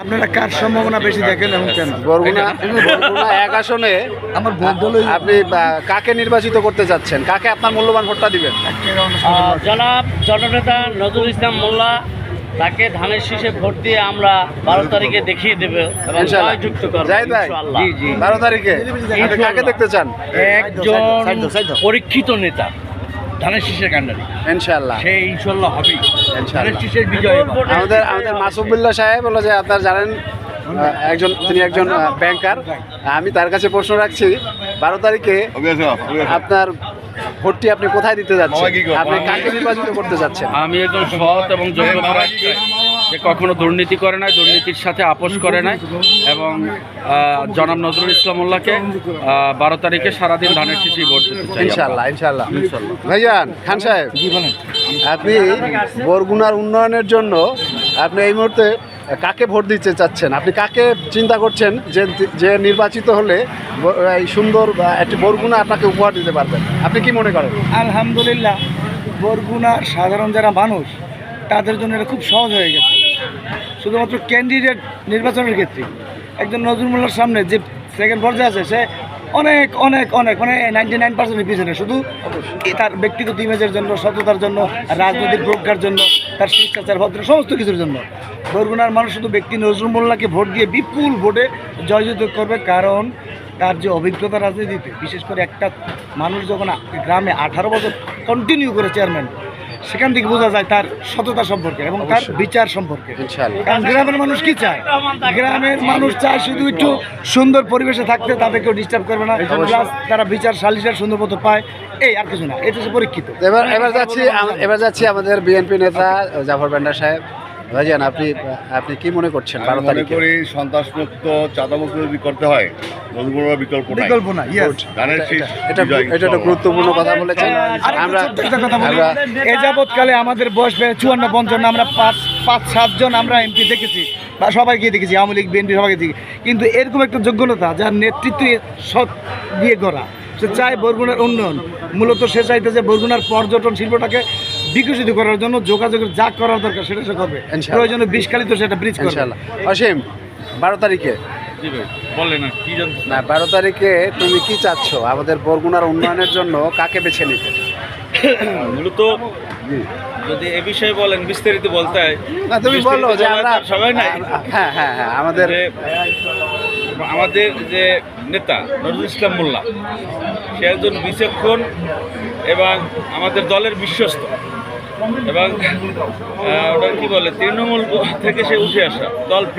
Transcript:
আপনারা কার সম্ভাবনা বেশি দেখেন এবং কেন? বরগুনা এক আসনে আমার ভোট দলই আপনি কাকে নির্বাচিত করতে যাচ্ছেন? কাকে আপনার মূল্যবান ভোটটা দিবেন? জনাব জননেতা নজরুল ইসলাম মোল্লা, তাকে ধানের শীষে ভোট দিয়ে আমরা 12 তারিখে দেখিয়ে দেবে এবং ইনশাআল্লাহ। জয়যুক্ত করব জাহিদ ভাই, ইনশাআল্লাহ। 12 তারিখে আপনি কাকে দেখতে চান? একজন পরীক্ষিত নেতা ধানের শীষের কাণ্ডারি, ইনশাআল্লাহ সে ইনশাআল্লাহ হবে ধানের শীষের বিজয়। আমাদের মাসুবুল্লাহ সাহেব হলো যে আপনার জানেন তিনি একজন ব্যাংকার। আমি তার কাছে প্রশ্ন রাখছি, 12 তারিখে আপনার ভোটটি আপনি কোথায় দিতে যাচ্ছেন? আপনি কাকে নির্বাচিত করতে যাচ্ছেন? আমি একজন সৎ এবং যোগ্য প্রার্থী, যে কখনো দুর্নীতি করে নাই, দুর্নীতির সাথে আপোষ করে নাই, এবং জনাব নজরুল ইসলাম মোল্লাকে 12 তারিখে সারাদিন ধানের শীষেই ভোট দিতে চাই। ইনশাআল্লাহ ইনশাআল্লাহ ভাইজান খান সাহেব, আপনি বরগুনার উন্নয়নের জন্য আপনি এই মুহূর্তে কাকে ভোট দিতে চাচ্ছেন? আপনি কাকে চিন্তা করছেন যে নির্বাচিত হলে এই সুন্দর একটি বরগুনা আপনাকে উপহার দিতে পারবেন? আপনি কি মনে করেন? আলহামদুলিল্লাহ, বরগুনার সাধারণ যারা মানুষ তাদের জন্য এটা খুব সহজ হয়ে গেছে। শুধুমাত্র ক্যান্ডিডেট নির্বাচনের ক্ষেত্রে একজন নজরুল মোল্লার সামনে যে সেকেন্ড পর্যায়ে আছে, সে অনেক অনেক অনেক মানে 99% পিছনে, শুধু তার ব্যক্তিগত ইমেজের জন্য, সততার জন্য, রাজনৈতিক প্রজ্ঞার জন্য, তার শিষ্টাচার ভদ্র সমস্ত কিছুর জন্য বরগুনার মানুষ শুধু ব্যক্তি নজরুল মোল্লাকে ভোট দিয়ে বিপুল ভোটে জয়যুক্ত করবে। কারণ তার যে অভিজ্ঞতা রাজনীতিতে, বিশেষ করে একটা মানুষ যখন গ্রামে 18 বছর কন্টিনিউ করে চেয়ারম্যান, সেখান থেকে বোঝা যায় তার সততা সম্পর্কে এবং তার বিচার সম্পর্কে। কারণ গ্রামের মানুষ কি চায়? গ্রামের মানুষ চায় শুধু একটু সুন্দর পরিবেশে থাকতে, তাদেরকেও ডিস্টার্ব করবে না, প্লাস তারা বিচার সালিশের সুন্দর মতো পায়, এই আর কিছু না। এটা হচ্ছে পরীক্ষিত। এবার যাচ্ছি আমাদের বিএনপি নেতা জাফর ভান্ডার সাহেব। ভাইজান, আপনি কি মনে করছেন? 12 তারিখে সন্ত্রাসমুক্ত, চাঁদামুক্ত যদি করতে হয়, নজরুলের বিকল্প না। এটা একটা গুরুত্বপূর্ণ কথা বলেছেন। আমরা এ যাবৎকালে আমাদের বয়স 54-55, আমরা 5-7 জন আমরা এমপি দেখেছি বা সবাইকে দেখেছি, আওয়ামী লীগ বিএনপি সবাইকে দেখি, কিন্তু এরকম একটা যোগ্যতা যার নেতৃত্বে সৎ দিয়ে গড়া, সে চায় বরগুনার উন্নয়ন। মূলত সে চাইতে যে বরগুনার পর্যটন শিল্পটাকে বিকশিত করার জন্য যোগাযোগের যা করার দরকার সেটা সে করবে। প্রয়োজনে বিষকালিত সেটা ব্রিজ করবে। অসীম, 12 তারিখে বলে না কি জানতে? না, 12 তারিখে তুমি কি চাচ্ছ আমাদের বরগুনার উন্নয়নের জন্য? কাকে বেছে নিতে? মূলত যদি এ বিষয়ে বলেন, বিস্তারিত বলতে হয় না, তুমি বলো যে আমরা সবাই নাই। হ্যাঁ হ্যাঁ হ্যাঁ আমাদের যে নেতা নজরুল ইসলাম মোল্লা, সে একজন বিচক্ষণ এবং আমাদের দলের বিশ্বস্ত, এবং ওটা কি বলে, তৃণমূল থেকে সে উঠে আসা দল